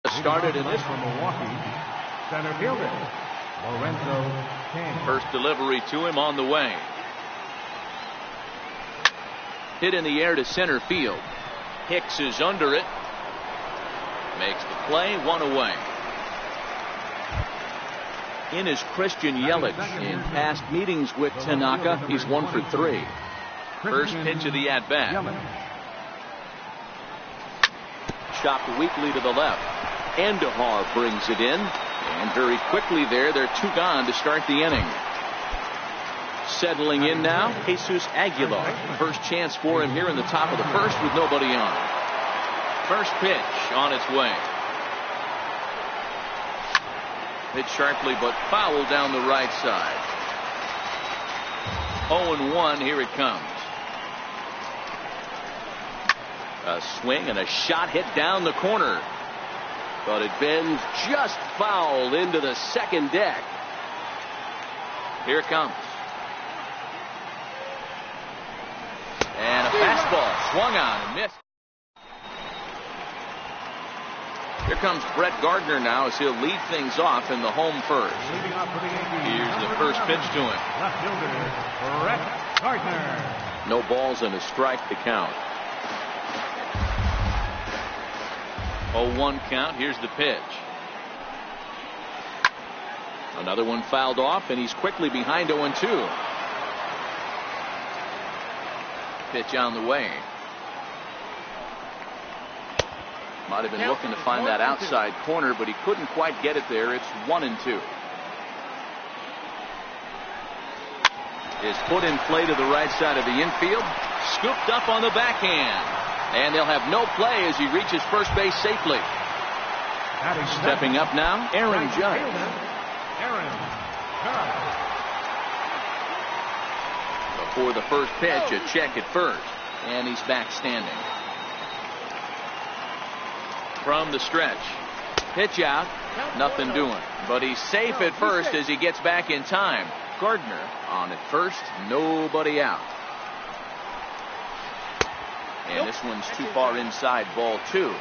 Started in this from Milwaukee, center fielder Lorenzo King. first delivery to him on the way. Hit in the air to center field. Hicks is under it. Makes the play, one away. In is Christian Yelich. In past meetings with Tanaka, he's 1 for 3. First pitch of the at-bat. Chopped weakly to the left. Andahar brings it in. And very quickly there, they're 2 gone to start the inning. Settling in now, Jesus Aguilar. First chance for him here in the top of the first with nobody on. First pitch on its way. Hit sharply but foul down the right side. 0-1, here it comes. A swing and a shot hit down the corner. But it bends just foul into the second deck. Here it comes. And a fastball swung on and missed. Here comes Brett Gardner now as he'll lead things off in the home first. Here's the first pitch to him. Left fielder Brett Gardner. No balls and a strike to count. 0-1 count. Here's the pitch. Another one fouled off, and he's quickly behind 0-2. Pitch on the way. Might have been looking to find that outside corner, but he couldn't quite get it there. It's 1-2. His foot in play to the right side of the infield. Scooped up on the backhand. And they'll have no play as he reaches first base safely. Stepping up now, Aaron Judge. Before the first pitch, a check at first. And he's back standing. From the stretch. Pitch out. Nothing doing. But he's safe at first as he gets back in time. Gardner on at first. Nobody out. And this one's too far inside, ball 2.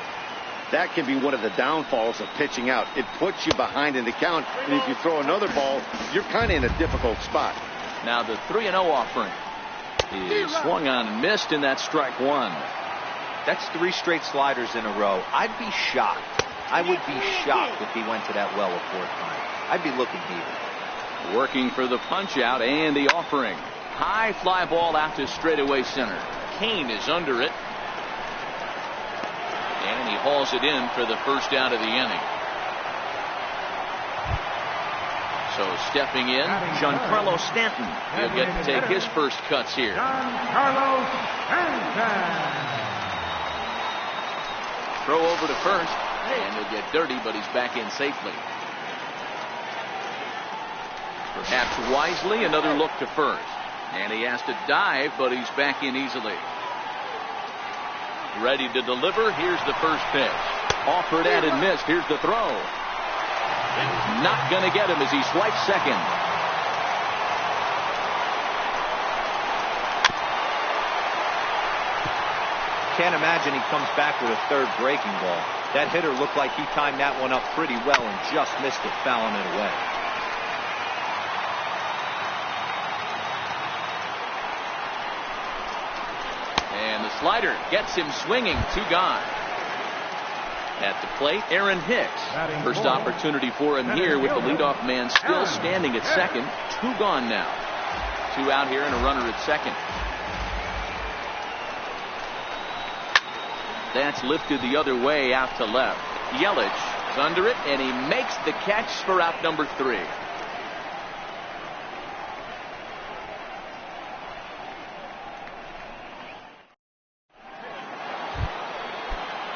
That can be one of the downfalls of pitching out. It puts you behind in the count, and if you throw another ball, you're kind of in a difficult spot. Now the 3-0 offering is swung on and missed, and that's strike 1. That's 3 straight sliders in a row. I'd be shocked. I would be shocked if he went to that well a 4th time. I'd be looking deeper. Working for the punch out and the offering. High fly ball out to straightaway center. Kane is under it. And he hauls it in for the first out of the inning. So stepping in, Giancarlo Stanton. He'll get to take his first cuts here. Giancarlo Stanton. Throw over to first. And he'll get dirty, but he's back in safely. Perhaps wisely, another look to first. And he has to dive, but he's back in easily. Ready to deliver. Here's the first pitch. Offered and missed. Here's the throw. Not going to get him as he swipes second. Can't imagine he comes back with a 3rd breaking ball. That hitter looked like he timed that one up pretty well and just missed it, fouling it away. And the slider gets him swinging. 2 gone. At the plate, Aaron Hicks. First opportunity for him here with the leadoff man still standing at second. 2 gone now. 2 out here and a runner at second. That's lifted the other way out to left. Yelich is under it, and he makes the catch for out number 3.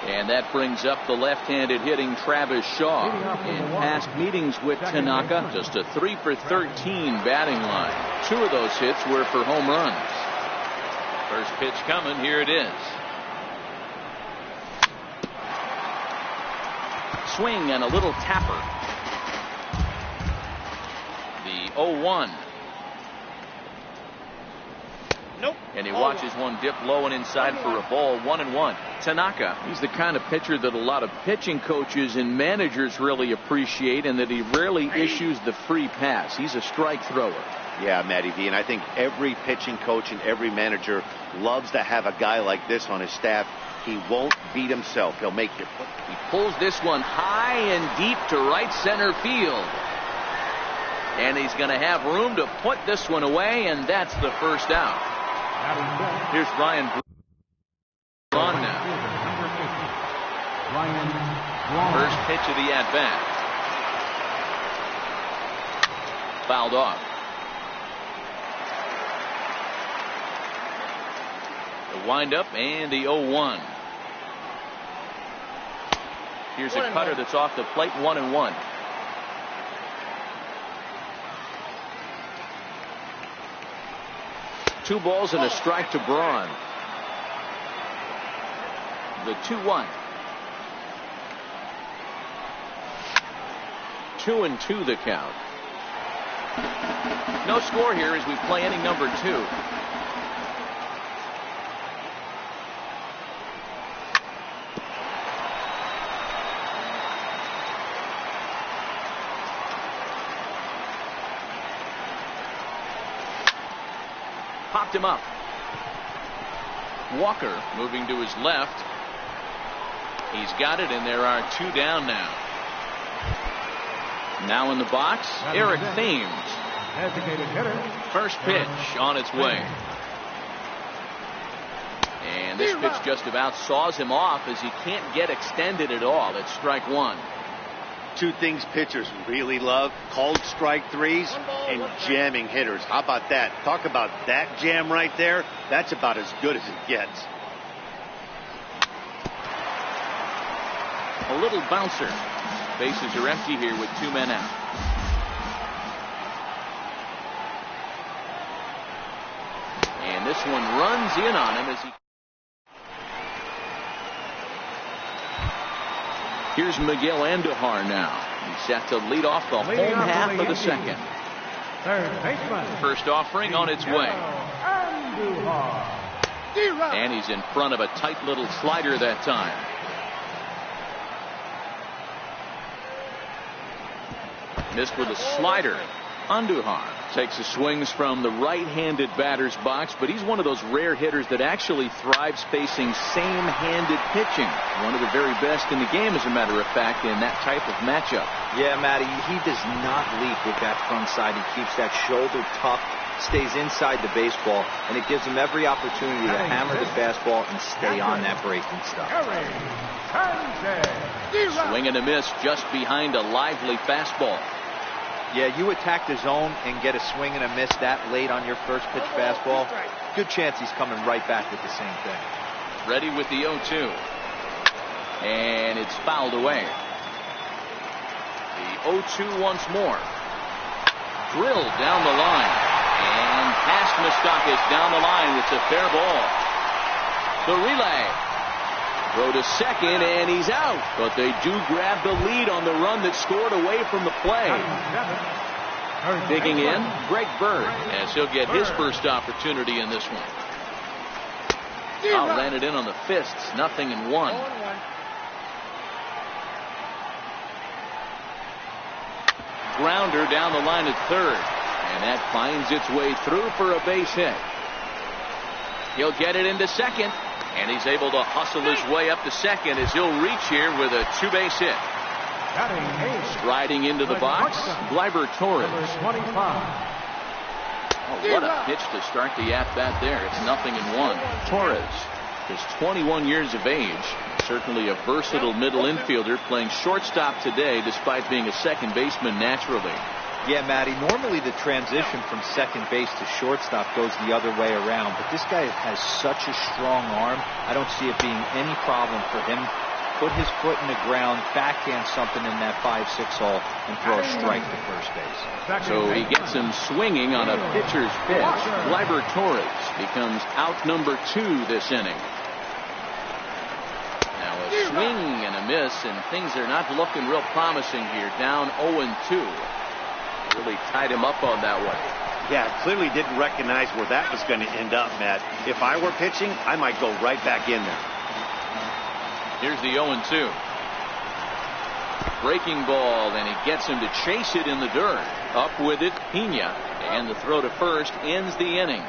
And that brings up the left-handed hitting Travis Shaw. In past meetings with Tanaka, just a 3 for 13 batting line. 2 of those hits were for home runs. First pitch coming, here it is. Swing and a little tapper. The 0-1. And he watches one dip low and inside for a ball. 1-1. Tanaka, he's the kind of pitcher that a lot of pitching coaches and managers really appreciate, and that he rarely issues the free pass. He's a strike thrower. Yeah, Matty V, and I think every pitching coach and every manager loves to have a guy like this on his staff. He won't beat himself. He'll make you. He pulls this one high and deep to right center field. And he's going to have room to put this one away, and that's the first out. Here's Ryan on now. First pitch of the at-bat. Fouled off. The windup and the 0-1. Here's a cutter that's off the plate. 1-1. Two balls and a strike to Braun. The 2-1. 2-2 the count. No score here as we play inning number 2. Popped him up. Walker moving to his left. He's got it, and there are 2 down now. Now in the box, Eric Thames. First pitch on its way. And this pitch just about saws him off as he can't get extended at all. It's strike 1. Two things pitchers really love: called strike threes and jamming hitters. How about that? Talk about that jam right there. That's about as good as it gets. A little bouncer. Bases are empty here with 2 men out. And this one runs in on him as he... Here's Miguel Andujar now. He's set to lead off the home half of the second. Third baseman. First offering on its way. And he's in front of a tight little slider that time. Missed with a slider. Andujar takes the swings from the right-handed batter's box, but he's one of those rare hitters that actually thrives facing same-handed pitching. One of the very best in the game, as a matter of fact, in that type of matchup. Yeah, Matty, he does not leap with that front side. He keeps that shoulder tucked, stays inside the baseball, and it gives him every opportunity to hammer the fastball and stay on that breaking stuff. Swing and a miss just behind a lively fastball. Yeah, you attack the zone and get a swing and a miss that late on your first pitch fastball. Good chance he's coming right back with the same thing. Ready with the 0-2. And it's fouled away. The 0-2 once more. Drilled down the line. And past Moustakas down the line. It's a fair ball. The relay. Throw to second, and he's out. But they do grab the lead on the run that scored away from the play. Digging in, Greg Bird, as he'll get his first opportunity in this one. Ran it in on the fists, 0-1. Grounder down the line at third, and that finds its way through for a base hit. He'll get it into second. And he's able to hustle his way up to second as he'll reach here with a 2-base hit. Striding into the box, Gleyber Torres. Oh, what a pitch to start the at-bat there. It's 0-1. Torres is 21 years of age. Certainly a versatile middle infielder, playing shortstop today despite being a second baseman naturally. Yeah, Matty, normally the transition from second base to shortstop goes the other way around, but this guy has such a strong arm, I don't see it being any problem for him. Put his foot in the ground, backhand something in that 5-6 hole, and throw a strike to first base. So he gets him swinging on a pitcher's pitch. Gleyber Torres becomes out number 2 this inning. Now a swing and a miss, and things are not looking real promising here. Down 0-2. Really tied him up on that one. Yeah, clearly didn't recognize where that was going to end up, Matt. If I were pitching, I might go right back in there. Here's the 0-2. Breaking ball, and he gets him to chase it in the dirt. Up with it, Pena. And the throw to first ends the inning.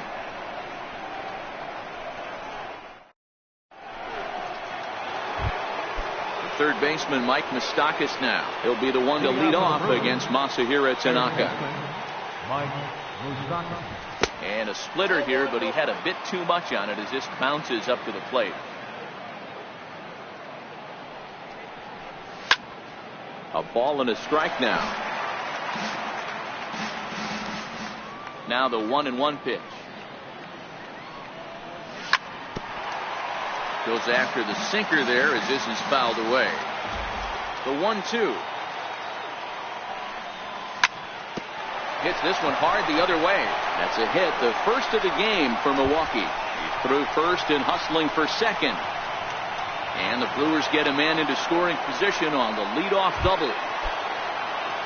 The third baseman, Mike Moustakas now. He'll be the one to lead off against Masahiro Tanaka. And a splitter here, but he had a bit too much on it as this bounces up to the plate. A ball and a strike now. Now the 1-1 pitch. Goes after the sinker there as this is fouled away. The 1-2. Hits this one hard the other way. That's a hit, the first of the game for Milwaukee. He's through first and hustling for second. And the Brewers get a man into scoring position on the leadoff double.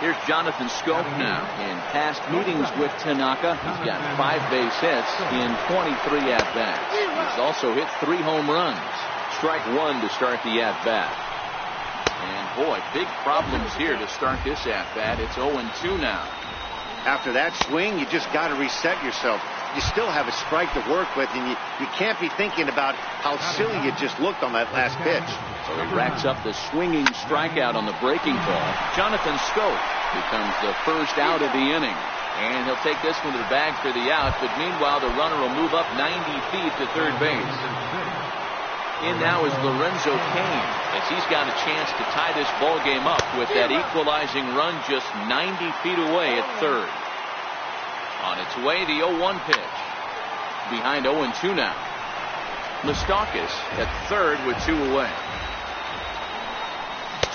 Here's Jonathan Schoop now. In past meetings with Tanaka, he's got 5 base hits in 23 at-bats. He's also hit 3 home runs. Strike 1 to start the at-bat. And boy, big problems here to start this at-bat. It's 0-2 now. After that swing, you just got to reset yourself. You still have a strike to work with, and you can't be thinking about how silly you just looked on that last pitch. So he racks up the swinging strikeout on the breaking ball. Jonathan Schoop becomes the first out of the inning. And he'll take this one to the bag for the out, but meanwhile the runner will move up 90 feet to third base. In now is Lorenzo Cain, as he's got a chance to tie this ball game up with that equalizing run just 90 feet away at third. On its way, the 0-1 pitch. Behind 0-2 now. Moustakas at third with 2 away.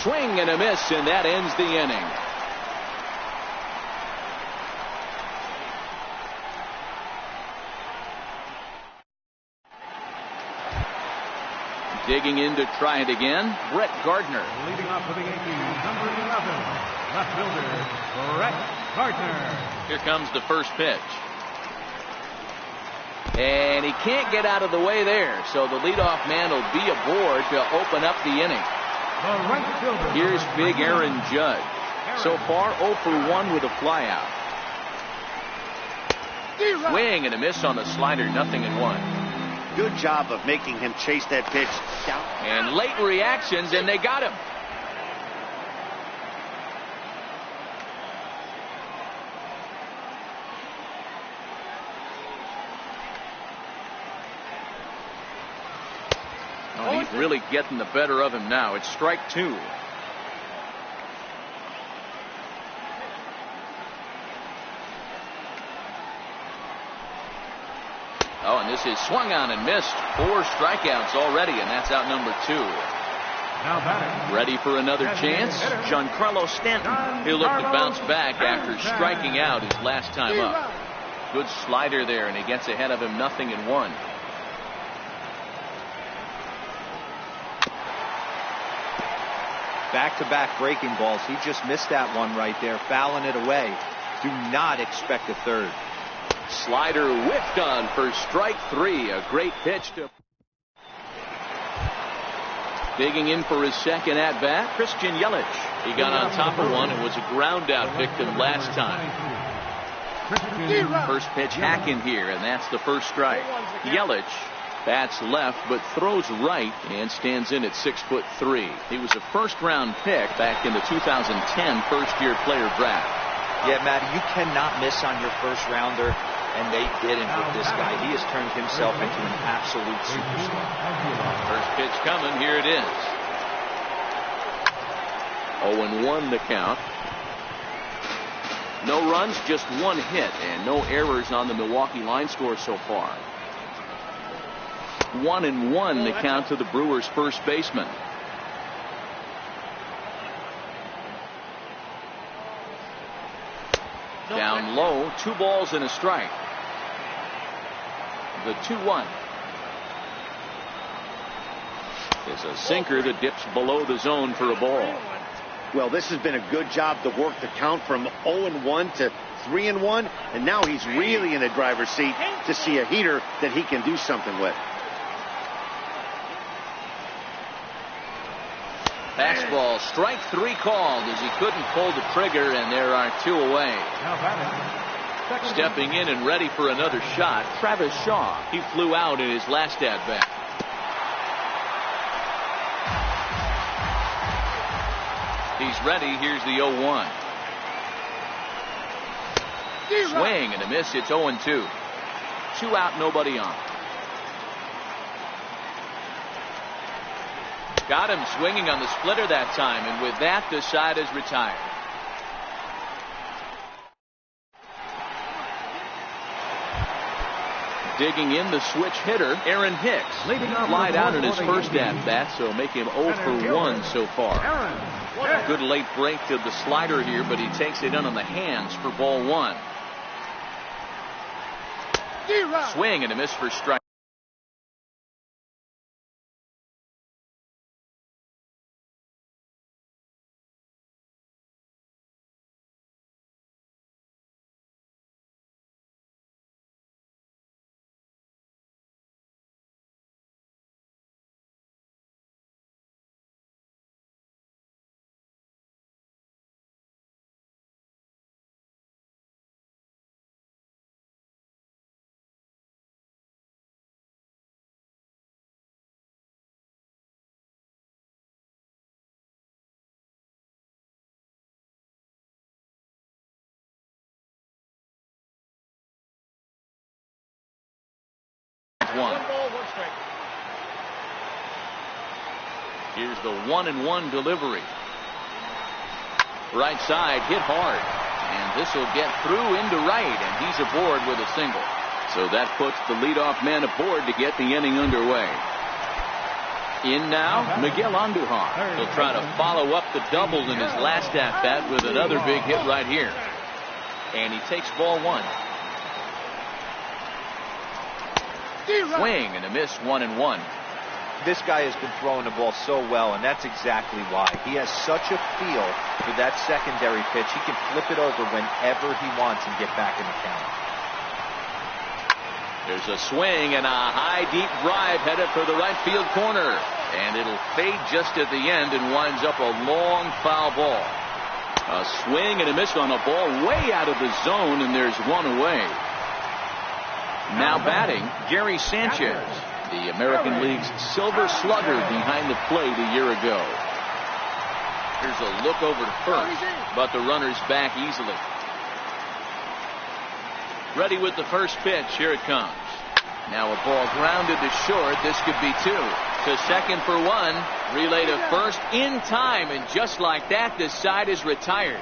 Swing and a miss, and that ends the inning. Digging in to try it again, Brett Gardner. Leading off for the Yankees, number 11, left fielder, Brett Gardner. Here comes the first pitch. And he can't get out of the way there, so the leadoff man will be aboard to open up the inning. The right fielder. Here's big Aaron Judge. So far 0 for 1 with a flyout. Swing and a miss on the slider, 0-1. Good job of making him chase that pitch down. And late reactions, and they got him. Oh, he's really getting the better of him now. It's strike 2. Oh, and this is swung on and missed. 4 strikeouts already, and that's out number 2. Now batting. Ready for another chance? Giancarlo Stanton. He'll look to bounce back after striking out his last time up. Good slider there, and he gets ahead of him, 0-1. Back-to-back breaking balls. He just missed that one right there, fouling it away. Do not expect a third. Slider whiffed on for strike 3. A great pitch to. Digging in for his second at bat, Christian Yelich. He got on top of one and was a ground out victim last time. First pitch hacking here, and that's the first strike. Yelich bats left but throws right and stands in at 6'3". He was a first-round pick back in the 2010 first-year player draft. Yeah, Matty, you cannot miss on your first rounder, and they didn't with this guy. He has turned himself into an absolute superstar. First pitch coming, here it is. 0-1 the count. No runs, just 1 hit, and no errors on the Milwaukee line score so far. 1-1 the count to the Brewers' first baseman. Down low, 2 balls and a strike. The 2-1 is a sinker that dips below the zone for a ball. Well, this has been a good job to work the count from 0-1 to 3-1, and now he's really in the driver's seat to see a heater that he can do something with. Fastball, strike 3 called as he couldn't pull the trigger, and there are 2 away. Stepping in and ready for another shot, Travis Shaw. He flew out in his last at-bat. He's ready. Here's the 0-1. Swing and a miss. It's 0-2. 2 out, nobody on. Got him swinging on the splitter that time, and with that, the side is retired. Digging in the switch hitter, Aaron Hicks. Flied out in his first at-bat, so make him 0 for 1 so far. Good late break to the slider here, but he takes it in on the hands for ball 1. Swing and a miss for strike. Here's the 1-1 delivery. Right side hit hard, and this will get through into right, and he's aboard with a single. So that puts the leadoff man aboard to get the inning underway. In now, Miguel Andujar. He'll try to follow up the double in his last at-bat with another big hit right here. And he takes ball 1. Swing and a miss, 1-1. This guy has been throwing the ball so well, and that's exactly why. He has such a feel for that secondary pitch. He can flip it over whenever he wants and get back in the count. There's a swing and a high deep drive headed for the right field corner, and it'll fade just at the end and winds up a long foul ball. A swing and a miss on a ball way out of the zone, and there's 1 away. Now batting, Gary Sanchez, the American League's Silver Slugger behind the plate a year ago. Here's a look over to first, but the runner's back easily. Ready with the first pitch. Here it comes. Now a ball grounded to short. This could be 2. To second for 1. Relay to first in time, and just like that, the side is retired.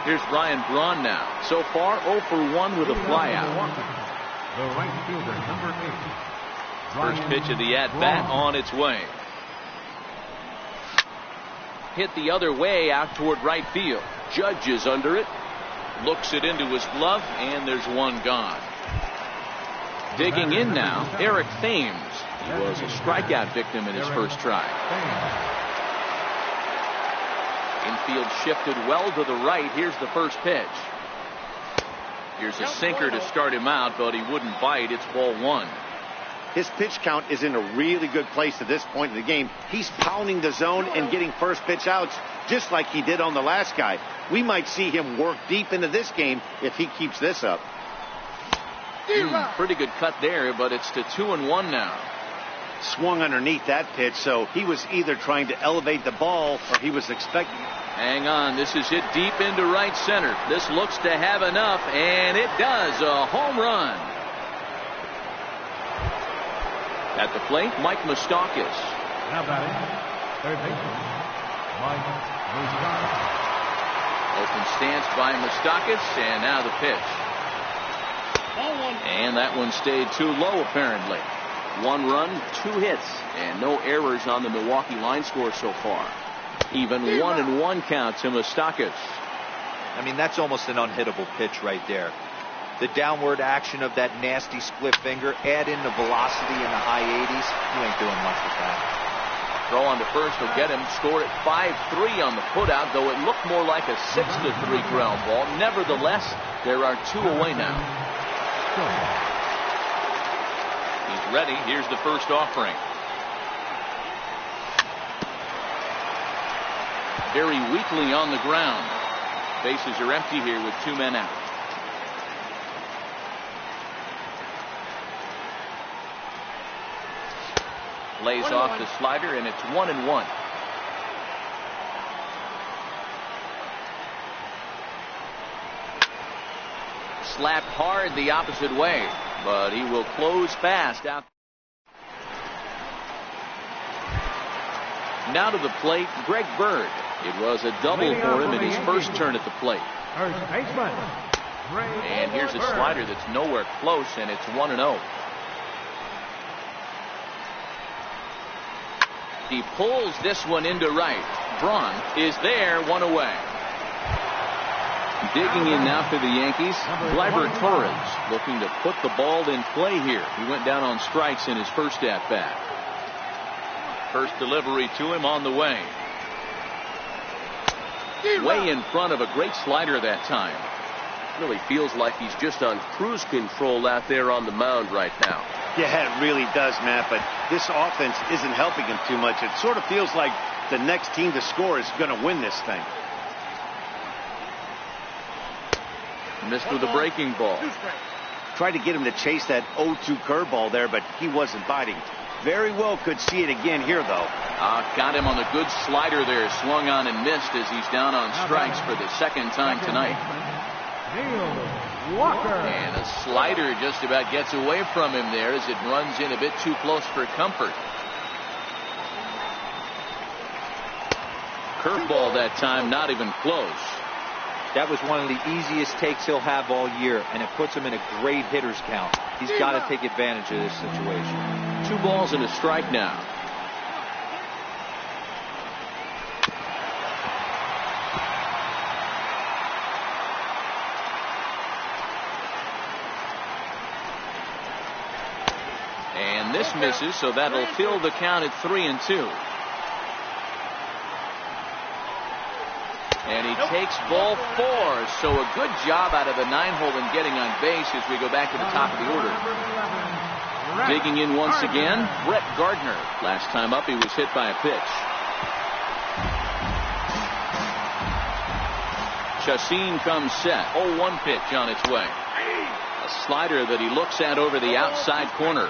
Here's Brian Braun now. So far, 0 for 1 with a flyout. The right fielder, number 8. First pitch of the at-bat on its way. Hit the other way out toward right field. Judge is under it. Looks it into his glove, and there's 1 gone. Digging in now, Eric Thames. He was a strikeout victim in his first try. Infield shifted well to the right. Here's the first pitch. Here's a sinker to start him out, but he wouldn't bite. It's ball 1. His pitch count is in a really good place at this point in the game. He's pounding the zone and getting first pitch outs just like he did on the last guy. We might see him work deep into this game if he keeps this up. Pretty good cut there, but it's to 2-1 now. Swung underneath that pitch, so he was either trying to elevate the ball or he was expecting. Hang on, this is hit deep into right center. This looks to have enough, and it does. A home run. At the plate, Mike Moustakas. Now batting, third baseman, Mike Moustakas. Open stance by Moustakas, and now the pitch. And that one stayed too low, apparently. 1 run, 2 hits, and no errors on the Milwaukee line score so far. Even 1-1 count to Moustakas. I mean, that's almost an unhittable pitch right there. the downward action of that nasty split finger, add in the velocity in the high 80s, you ain't doing much with that. Throw on to first will get him. Score at 5-3 on the putout, though it looked more like a 6-3 ground ball. Nevertheless, there are 2 away now. He's ready. Here's the first offering. Very weakly on the ground. Bases are empty here with 2 men out. Lays off the slider, and it's 1-1. Slapped hard the opposite way, but he will close fast out. Now to the plate, Greg Bird. It was a double for him in his first turn at the plate. And here's a slider that's nowhere close, and it's 1-0. He pulls this one into right. Braun is there, 1 away. Digging in now for the Yankees, Gleyber Torres, looking to put the ball in play here. He went down on strikes in his first at-bat. First delivery to him on the way. Way in front of a great slider that time. Really feels like he's just on cruise control out there on the mound right now. Yeah, it really does, Matt, but this offense isn't helping him too much. It sort of feels like the next team to score is going to win this thing. Missed with a breaking ball. Tried to get him to chase that 0-2 curveball there, but he wasn't biting. Very well could see it again here, though. Got him on the good slider there. Swung on and missed as he's down on strikes for the second time tonight. And a slider just about gets away from him there as it runs in a bit too close for comfort. Curveball that time, not even close. That was one of the easiest takes he'll have all year, and it puts him in a great hitter's count. He's got to take advantage of this situation. 2 balls and a strike now. And this misses, so that'll fill the count at 3-2. And he takes ball 4. So a good job out of the 9-hole in getting on base as we go back to the top of the order. Digging in once again, Brett Gardner. Last time up, he was hit by a pitch. Chacin comes set. 0-1 pitch on its way. A slider that he looks at over the outside corner.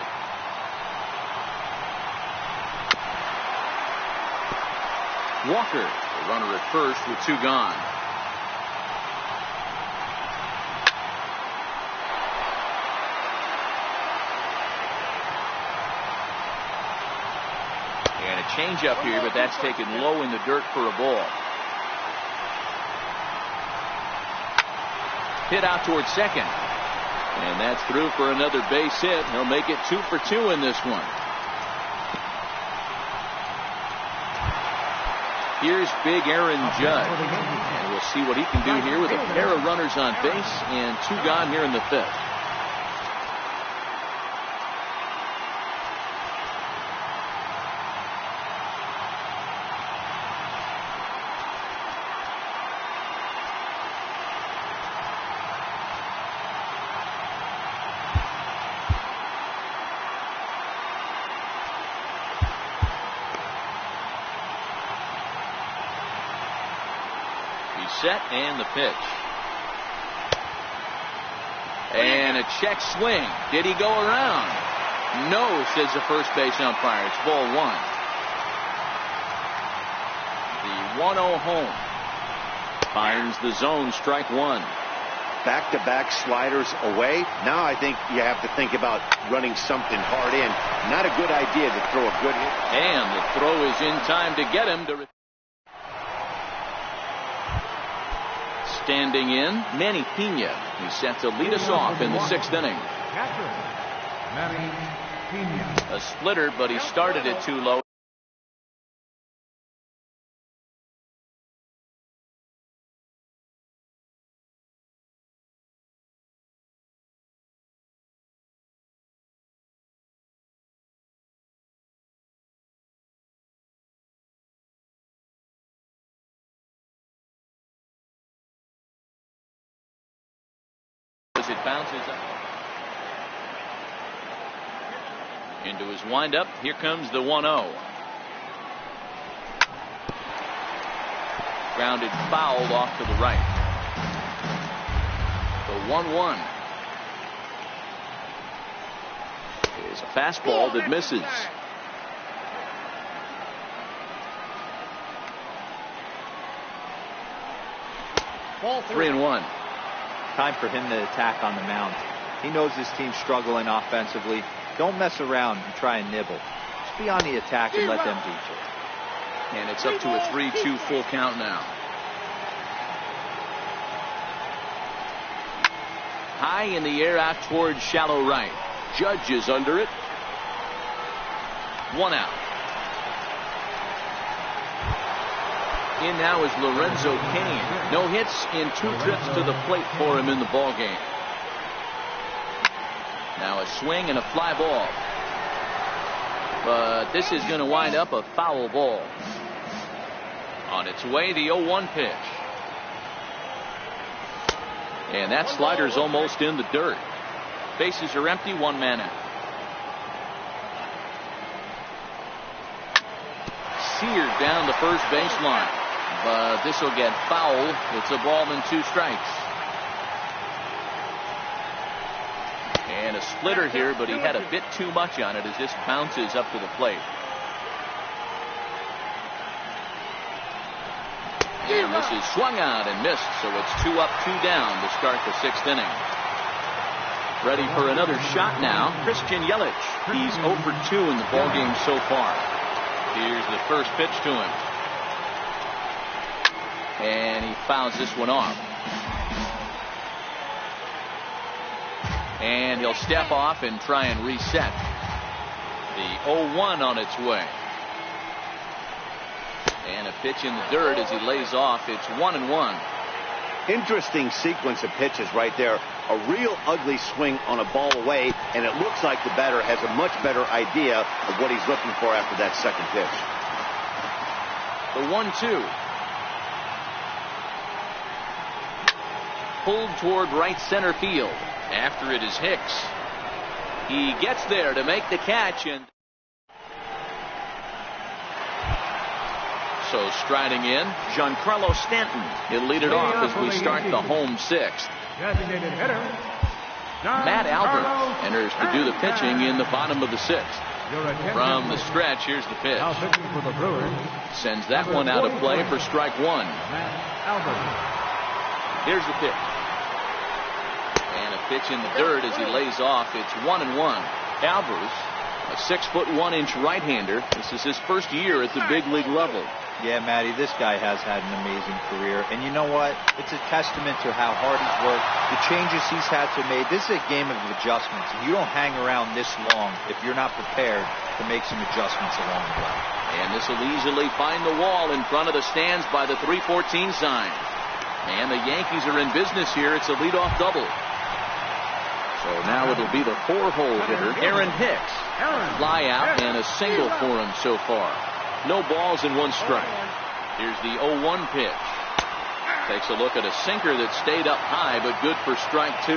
Walker, the runner at first with 2 gone. And a changeup here, but that's taken low in the dirt for a ball. Hit out towards second. And that's through for another base hit. He'll make it 2 for 2 in this one. Here's big Aaron Judge. And we'll see what he can do here with a pair of runners on base and 2 gone here in the 5th. Set and the pitch. And a check swing. Did he go around? No, says the first base umpire. It's ball 1. The 1-0 home. Finds the zone, strike 1. Back-to-back sliders away. Now I think you have to think about running something hard in. Not a good idea to throw a good hit. And the throw is in time to get him to. Standing in, Manny Pena. He's set to lead us off in the 6th inning. A splitter, but he started it too low. it bounces up. Into his windup. Here comes the 1-0. Grounded fouled off to the right. The 1-1 is a fastball that misses. Ball 3-1. Time for him to attack on the mound. He knows his team's struggling offensively. Don't mess around and try and nibble. Just be on the attack and let them beat you. And it's up to a 3-2 full count now. High in the air out towards shallow right. Judge is under it. 1 out. In now is Lorenzo Cain. No hits in 2 trips to the plate for him in the ball game. Now a swing and a fly ball. But this is going to wind up a foul ball. On its way, the 0-1 pitch. And that slider's almost in the dirt. Bases are empty, 1 man out. Seared down the first baseline. But this will get foul. It's a ball and 2 strikes. And a splitter here, but he had a bit too much on it as this bounces up to the plate. And this is swung out and missed, so it's 2 up, 2 down to start the 6th inning. Ready for another shot now, Christian Yelich. He's 0 for 2 in the ballgame so far. Here's the first pitch to him. And he fouls this one off. And he'll step off and try and reset. The 0-1 on its way. And a pitch in the dirt as he lays off. It's 1-1. Interesting sequence of pitches right there. A real ugly swing on a ball away, and it looks like the batter has a much better idea of what he's looking for after that second pitch. The 1-2. Pulled toward right center field. After it is Hicks. He gets there to make the catch, and so striding in, Giancarlo Stanton. He'll lead it off as we start the home 6th. Designated hitter, Matt Albert enters to do the pitching in the bottom of the 6th. From the stretch, here's the pitch. Now pitching for the Brewers. Sends that one out of play for strike 1. Matt Albert. Here's the pitch. And a pitch in the dirt as he lays off. It's 1-1. Albers, a 6'1" right-hander. This is his first year at the big league level. Yeah, Matty, this guy has had an amazing career. And you know what? It's a testament to how hard he's worked, the changes he's had to make. This is a game of adjustments. You don't hang around this long if you're not prepared to make some adjustments along the way. And this will easily find the wall in front of the stands by the 314 sign. And the Yankees are in business here. It's a leadoff double. So now it'll be the 4-hole hitter, Aaron Hicks. Fly out and a single for him so far. No balls and 1 strike. Here's the 0-1 pitch. Takes a look at a sinker that stayed up high, but good for strike 2.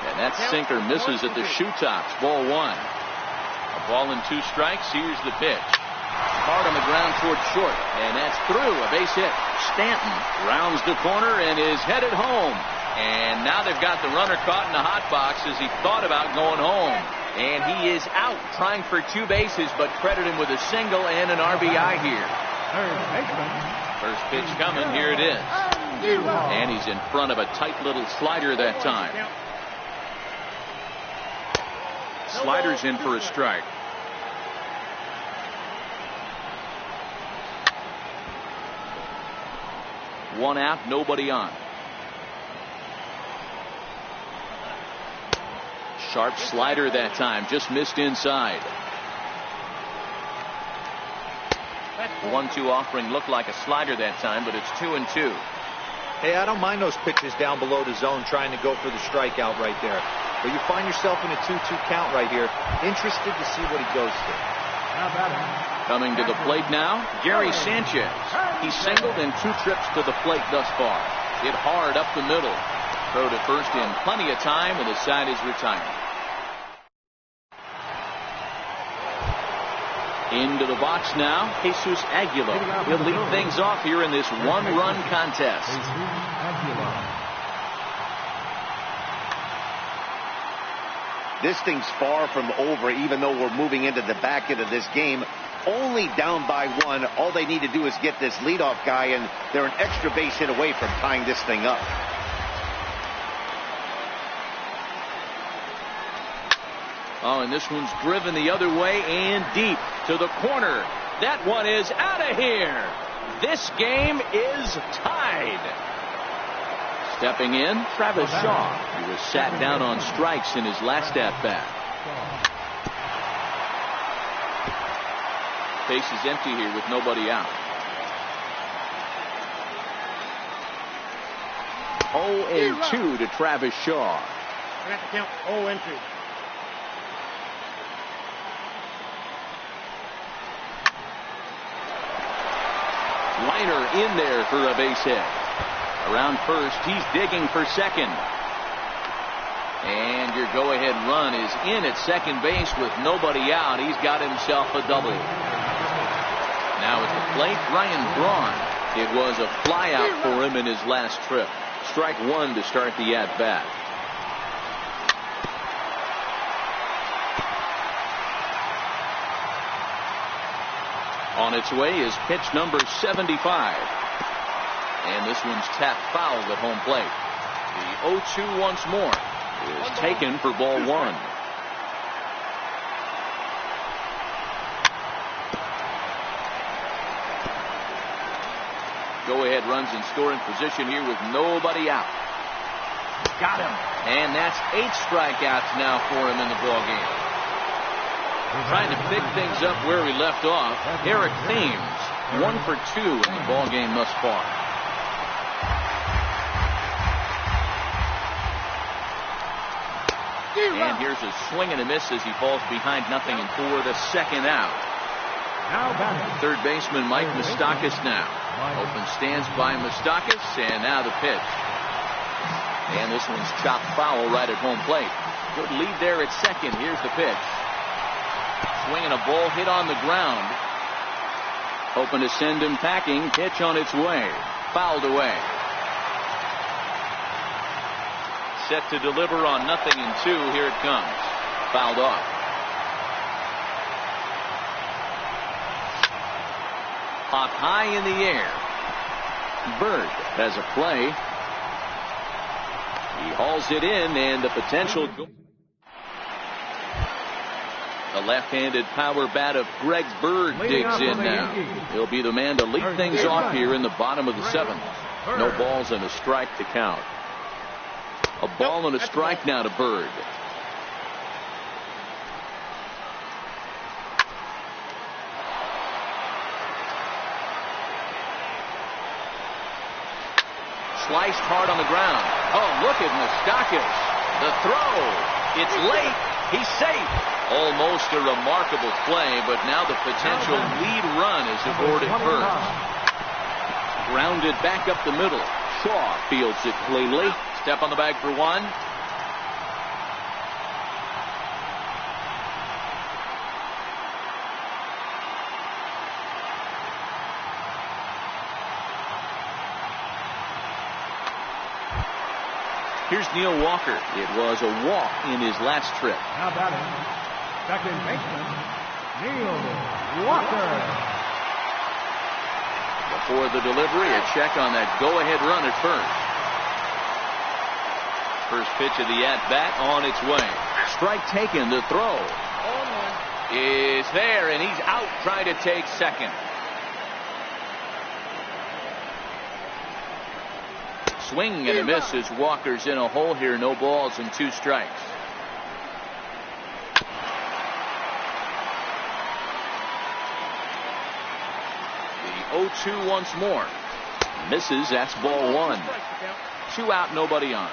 And that sinker misses at the shoe tops. Ball 1. A ball and 2 strikes. Here's the pitch. Hard on the ground toward short. And that's through. A base hit. Stanton rounds the corner and is headed home. And now they've got the runner caught in the hot box as he thought about going home. And he is out trying for 2 bases, but credit him with a single and an RBI here. First pitch coming. Here it is. And he's in front of a tight little slider that time. Slider's in for a strike. One out, nobody on. Sharp slider that time, just missed inside. 1-2 offering looked like a slider that time, but it's 2-2. Hey, I don't mind those pitches down below the zone trying to go for the strikeout right there. But you find yourself in a 2-2 count right here. Interested to see what he goes to. Coming to the plate now, Gary Sanchez. He's singled in 2 trips to the plate thus far. Hit hard up the middle. Throw to first in plenty of time, and the side is retired. Into the box now, Jesus Aguilar. He'll lead things off here in this one-run contest. This thing's far from over, even though we're moving into the back end of this game. Only down by one. All they need to do is get this leadoff guy, and they're an extra base hit away from tying this thing up. Oh, and this one's driven the other way and deep to the corner. That one is out of here. This game is tied. Stepping in, Travis Shaw. He was sat down on strikes in his last at-bat. Base is empty here with nobody out. 0-2 to Travis Shaw. We're going to have to count 0-2. Liner in there for a base hit. Around first, he's digging for second. And your go-ahead run is in at second base with nobody out. He's got himself a double. Now at the plate, Ryan Braun. It was a flyout for him in his last trip. Strike one to start the at-bat. On its way is pitch number 75. And this one's tapped foul at home plate. The 0-2 once more is taken for ball one. Go-ahead runs in scoring position here with nobody out. Got him. And that's 8 strikeouts now for him in the ball game. Trying to pick things up where we left off. Eric Thames, 1 for 2 in the ball game thus far. And here's a swing and a miss as he falls behind 0-4 the second out. Third baseman Mike Moustakas now. Open stands by Moustakas, and now the pitch. And this one's chopped foul right at home plate. Good lead there at second. Here's the pitch. Swinging a ball hit on the ground. Hoping to send him packing. Pitch on its way. Fouled away. Set to deliver on 0-2. Here it comes. Fouled off. Hop high in the air. Bird has a play. He hauls it in, and the potential. The left-handed power bat of Greg Bird digs in now. He'll be the man to lead things off here in the bottom of the 7th. No balls and a strike to count. A ball and a strike now to Bird. Sliced hard on the ground. Oh, look at Moustakas. The throw. It's late. He's safe. Almost a remarkable play, but now the potential lead run is aboard at first. Grounded back up the middle. Shaw fields it cleanly. Step on the bag for one. Here's Neil Walker. It was a walk in his last trip. Now batting, second baseman, Neil Walker. Before the delivery, a check on that go-ahead run at first. First pitch of the at-bat on its way. Strike taken. The throw is there, and he's out trying to take second. Swing and a miss as Walker's in a hole here. No balls and 2 strikes. The 0-2 once more. Misses. That's ball 1. 2 out, nobody on.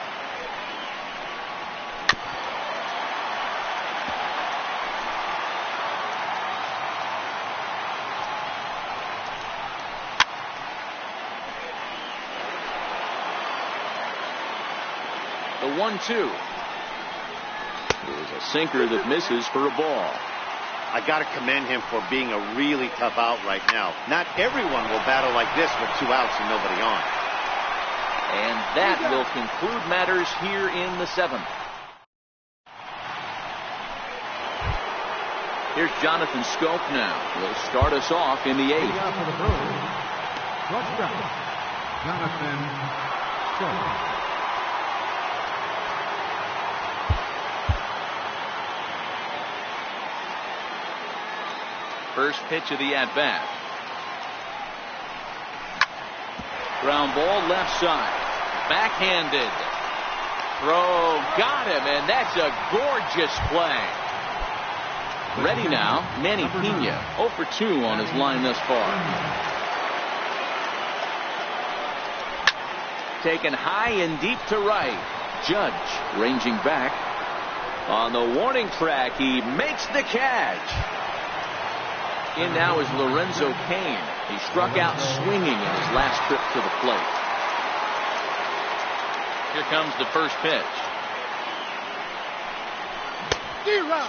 The 1-2. Here's a sinker that misses for a ball. I got to commend him for being a really tough out right now. Not everyone will battle like this with 2 outs and nobody on. And that will conclude matters here in the 7th. Here's Jonathan Scope now. He'll start us off in the 8th. For the Brewers, shortstop, Jonathan Scope. First pitch of the at-bat. Ground ball left side. Backhanded. Throw. Got him, and that's a gorgeous play. Ready now, Manny Pena. 0 for 2 on his line thus far. Taken high and deep to right. Judge ranging back. On the warning track, he makes the catch. In now is Lorenzo Cain. He struck out swinging in his last trip to the plate. Here comes the first pitch.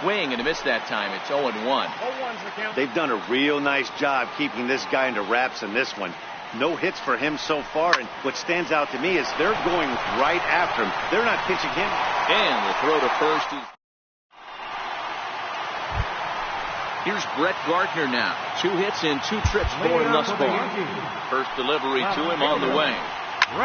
Swing and a miss that time. It's 0-1. They've done a real nice job keeping this guy into wraps in this one. No hits for him so far, and what stands out to me is they're going right after him. They're not pitching him. And the throw to first is... Here's Brett Gardner now. 2 hits and 2 trips for him thus far. First delivery to him on the way.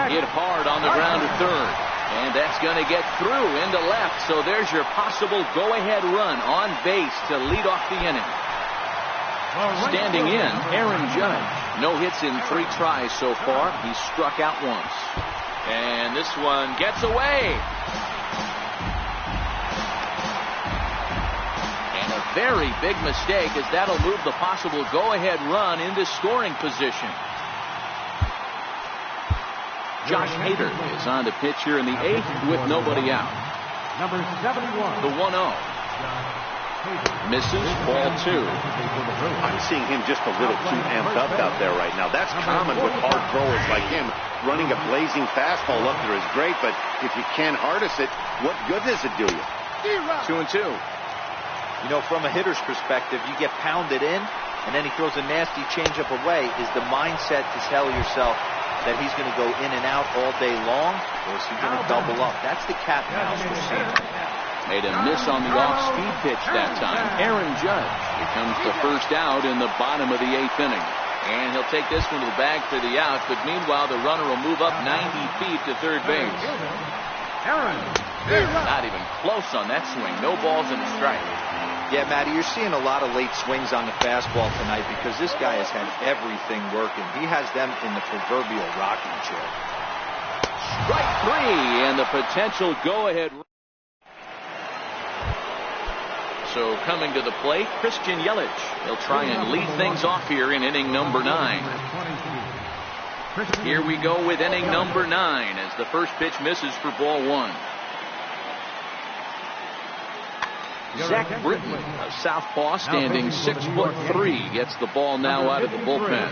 Hit hard on the ground to third. And that's going to get through into left. So there's your possible go-ahead run on base to lead off the inning. Standing in, Aaron Judge. No hits in 3 tries so far. He's struck out once. And this one gets away. Very big mistake, as that'll move the possible go-ahead run into scoring position. Josh Hader is on the pitch here in the 8th with nobody out. Number 71. The 1-0. Misses, ball 2. I'm seeing him just a little too amped up out there right now. That's common with hard throwers like him. Running a blazing fastball up there is great, but if you can't harness it, what good does it do you? 2-2. You know, from a hitter's perspective, you get pounded in, and then he throws a nasty changeup away. Is the mindset to tell yourself that he's going to go in and out all day long, or is he going to double up? That's the cat and mouse we're seeing right now. Made a miss on the off-speed pitch that time. Aaron Judge becomes the first out in the bottom of the 8th inning. And he'll take this one to the bag for the out, but meanwhile the runner will move up 90 feet to third base. Not even close on that swing. No balls and a strike. Yeah, Matty, you're seeing a lot of late swings on the fastball tonight because this guy has had everything working. He has them in the proverbial rocking chair. Strike 3 and the potential go-ahead. So coming to the plate, Christian Yelich. He'll try and lead things off here in inning number 9. Here we go with inning number 9 as the first pitch misses for ball 1. Zach Britton, a southpaw, standing 6'3", gets the ball now out of the bullpen.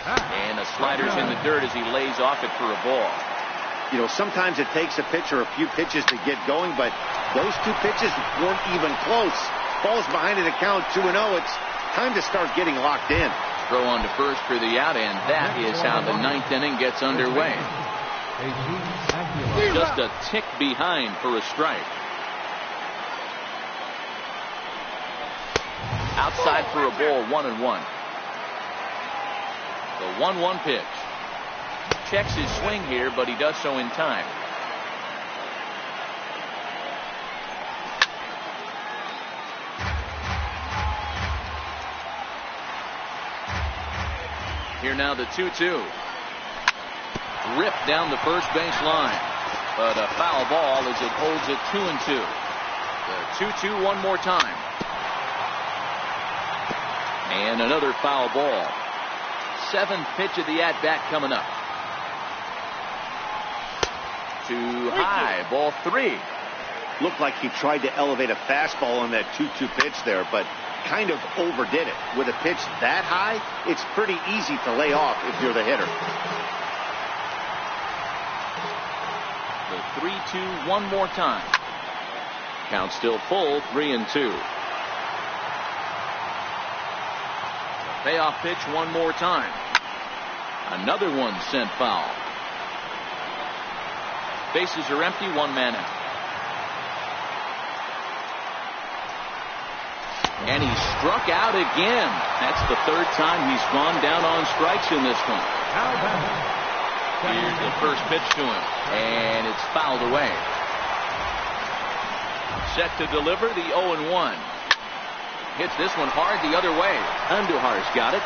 And the slider's in the dirt as he lays off it for a ball. You know, sometimes it takes a pitcher a few pitches to get going, but those 2 pitches weren't even close. Ball's behind in the count 2-0. It's time to start getting locked in. Throw on to first for the out, and that is how the 9th inning gets underway. Just a tick behind for a strike. Outside for a ball, 1-1. The 1-1 pitch. Checks his swing here, but he does so in time. Here now the 2-2. Ripped down the first base line. But a foul ball as it holds it 2-2. The 2-2 one more time. And another foul ball. 7th pitch of the at-bat coming up. Too high, ball 3. Looked like he tried to elevate a fastball on that 2-2 pitch there, but kind of overdid it. With a pitch that high, it's pretty easy to lay off if you're the hitter. The 3-2 one more time. Count still full, 3-2. Payoff pitch one more time. Another one sent foul. Bases are empty, one man out. And he struck out again. That's the third time he's gone down on strikes in this one. Here's the first pitch to him, and it's fouled away. Set to deliver the 0-1. Hits this one hard the other way. Andujar's got it.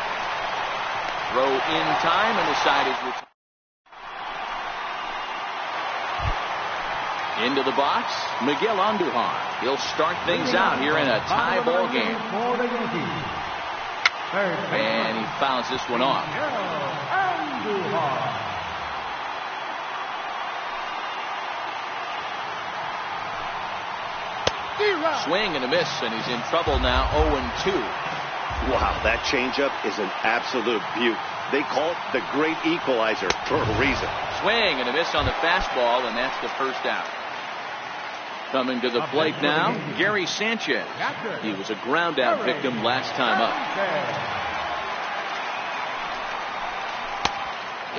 Throw in time, and the side is retired. Into the box, Miguel Andujar. He'll start things out here in a tie ball game. And he fouls this one off. Swing and a miss, and he's in trouble now, 0-2. Wow, that changeup is an absolute beaut. They call it the great equalizer for a reason. Swing and a miss on the fastball, and that's the first out. Coming to the plate now, Gary Sanchez. He was a ground out victim last time up.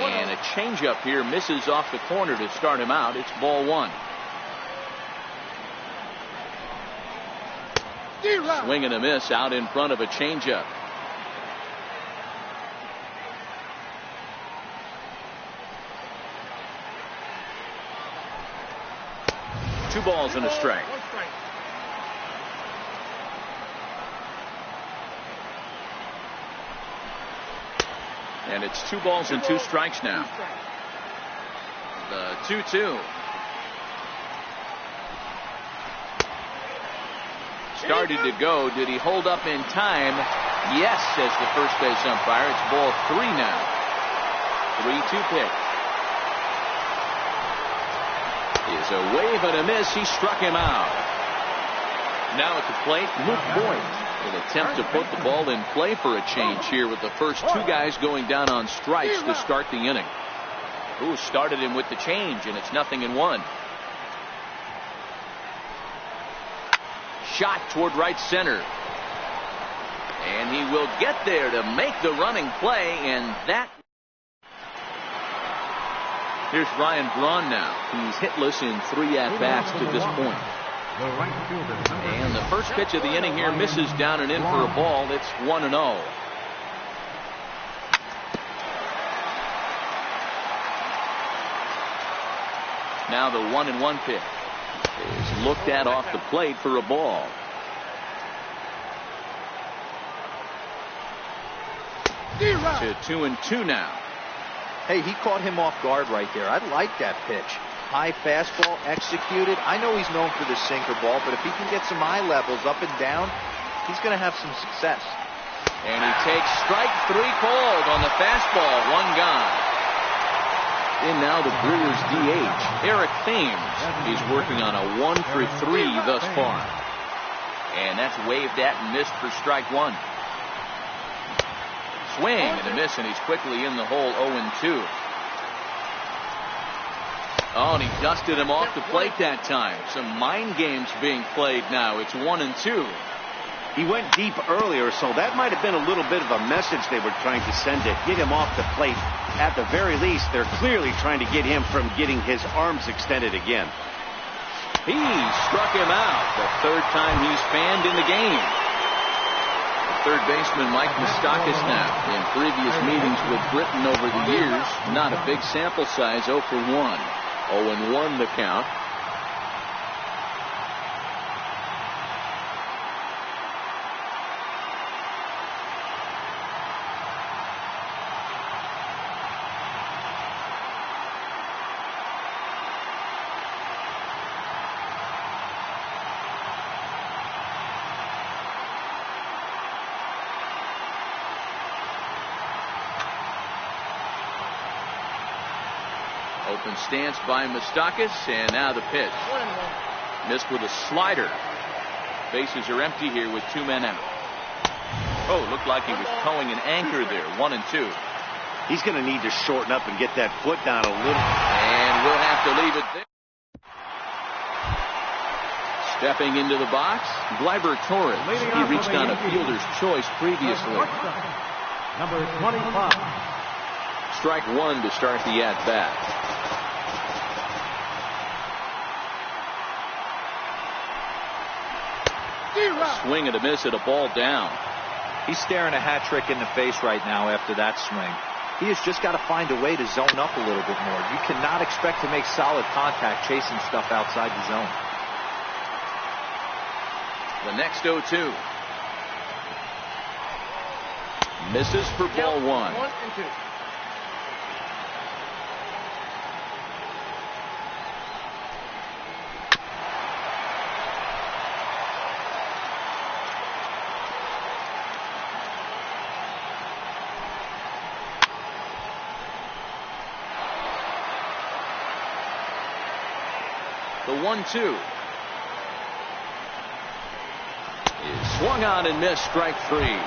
And a changeup here misses off the corner to start him out. It's ball one. Swing and a miss out in front of a changeup. Two balls and a strike. And it's 2 balls and 2 strikes now. The 2-2. Started to go. Did he hold up in time? Yes, says the first base umpire. It's ball 3 now. 3-2 pitch. Is a wave and a miss. He struck him out. Now at the plate, Luke Boyd will attempt to put the ball in play for a change here with the first 2 guys going down on strikes to start the inning. Who started him with the change, and it's 0-1. Shot toward right center. And he will get there to make the running play, and that. Here's Ryan Braun now. He's hitless in 3 at-bats to this point. And the first pitch of the inning here misses down and in for a ball. It's 1-0. Now the 1-1 pitch is looked at off the plate for a ball. To 2-2 now. Hey, he caught him off guard right there. I like that pitch. High fastball executed. I know he's known for the sinker ball, but if he can get some eye levels up and down, he's going to have some success. And he takes strike 3 called on the fastball. 1 gone. In now the Brewers DH, Eric Thames. He's working on a 1 for 3 thus far. And that's waved at and missed for strike 1. Swing and a miss, and he's quickly in the hole. 0-2. Oh, and he dusted him off the plate that time. Some mind games being played now. It's 1-2. He went deep earlier, so that might have been a little bit of a message they were trying to send to get him off the plate. At the very least, they're clearly trying to get him from getting his arms extended again. He struck him out. The 3rd time he's fanned in the game. Third baseman Mike Moustakas now. In previous meetings with Britain over the years, not a big sample size, 0 for 1. 0-1 the count. Open stance by Moustakas, and now the pitch. Missed with a slider. Bases are empty here with 2 men out. Oh, looked like he was towing an anchor there. 1-2. He's going to need to shorten up and get that foot down a little. And we'll have to leave it there. Stepping into the box, Gleyber Torres. He reached on a fielder's choice previously. Number 25. Strike one to start the at-bat. Swing and a miss at a ball down. He's staring a hat trick in the face right now after that swing. He has just got to find a way to zone up a little bit more. You cannot expect to make solid contact chasing stuff outside the zone. The next 0-2. Misses for ball one. 1-2. The 1-2 is swung on and missed. Strike three.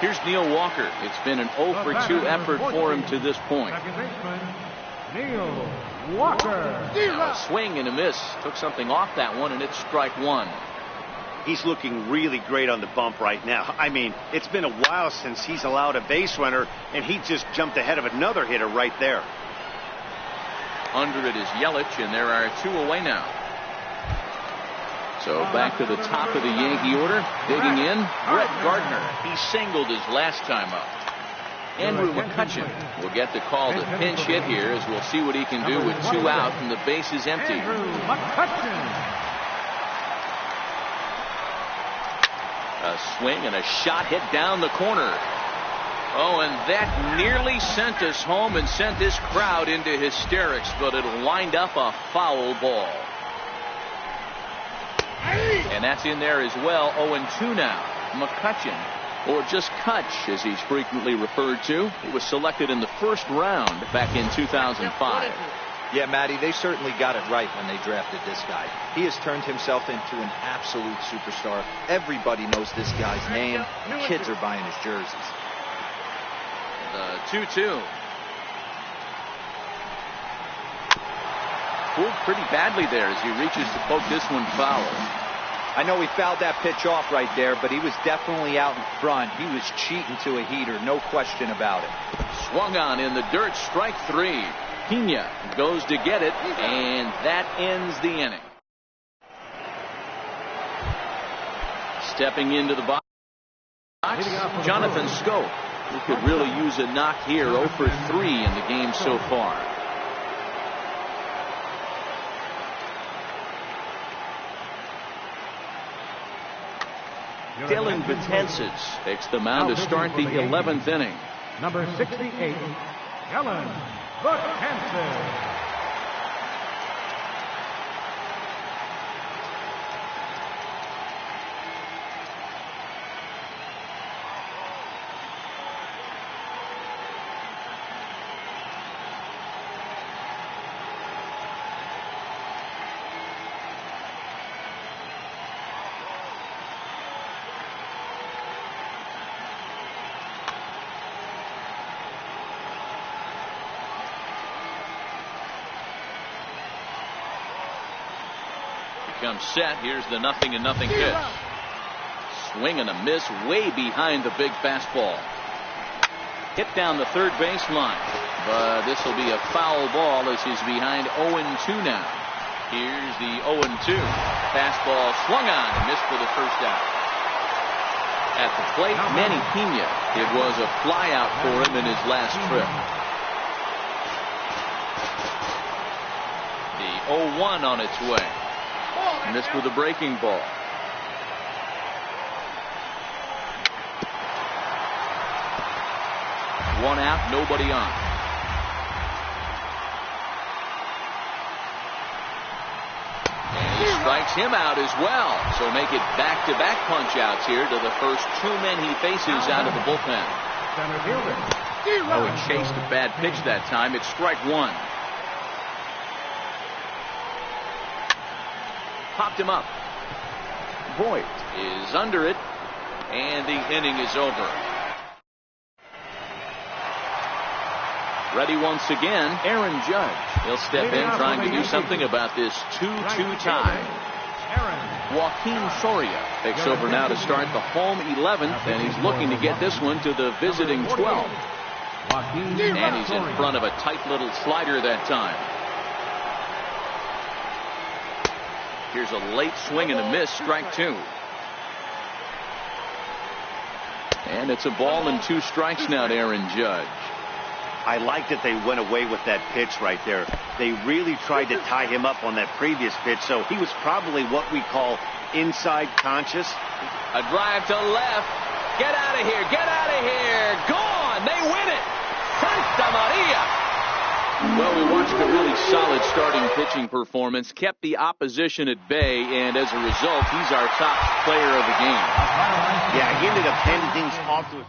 Here's Neil Walker. It's been an 0-for-2 effort for him to this point. Second baseman, Neil Walker. Now a swing and a miss. Took something off that one, and it's strike one. He's looking really great on the bump right now. I mean, it's been a while since he's allowed a base runner, and he just jumped ahead of another hitter right there. Under it is Yelich, and there are two away now. So back to the top of the Yankee order. Digging in, Brett Gardner. He singled his last time up. Andrew McCutchen will get the call to pinch hit here, as we'll see what he can do with two out and the base is empty. Andrew McCutchen. A swing and a shot hit down the corner. Oh, and that nearly sent us home and sent this crowd into hysterics, but it'll wind up a foul ball. And that's in there as well. 0-2 now. McCutchen, or just Kutch as he's frequently referred to. He was selected in the first round back in 2005. Yeah, Matty, they certainly got it right when they drafted this guy. He has turned himself into an absolute superstar. Everybody knows this guy's name. The kids are buying his jerseys. The 2-2. Pulled pretty badly there as he reaches to poke this one foul. I know he fouled that pitch off right there, but he was definitely out in front. He was cheating to a heater, no question about it. Swung on in the dirt, strike three. Pena goes to get it, and that ends the inning. Stepping into the box, Jonathan Scope, who could really use a knock here. 0 for 3 in the game so far. Dylan Betances takes the mound to start the 11th inning. Number 68, Dylan Betances. Comes set. Here's the 0-0 pitch. Swing and a miss way behind the big fastball. Hit down the third baseline, but this will be a foul ball as he's behind 0-2 now. Here's the 0-2. Fastball swung on and missed for the first out. At the plate, Manny Pena. It was a fly out for him in his last trip. The 0-1 on its way. Missed with a breaking ball. One out, nobody on. And he strikes him out as well. So make it back-to-back punch-outs here to the first two men he faces out of the bullpen. Oh, he chased a bad pitch that time. It's strike one. Popped him up. Voigt is under it, and the inning is over. Ready once again, Aaron Judge. He'll step in trying to do something about this 2-2 tie. Joaquin Soria takes over now to start the home 11th, and he's looking to get this one to the visiting 12th. And he's in front of a tight little slider that time. Here's a late swing and a miss, strike 2. And it's a ball and 2 strikes now to Aaron Judge. I like that they went away with that pitch right there. They really tried to tie him up on that previous pitch, so he was probably what we call inside conscious. A drive to left. Get out of here. Get out of here. Gone. They win it. Santa Maria. Well, we watched a really solid starting pitching performance, kept the opposition at bay, and as a result, he's our top player of the game. Yeah, he ended up handing things off to his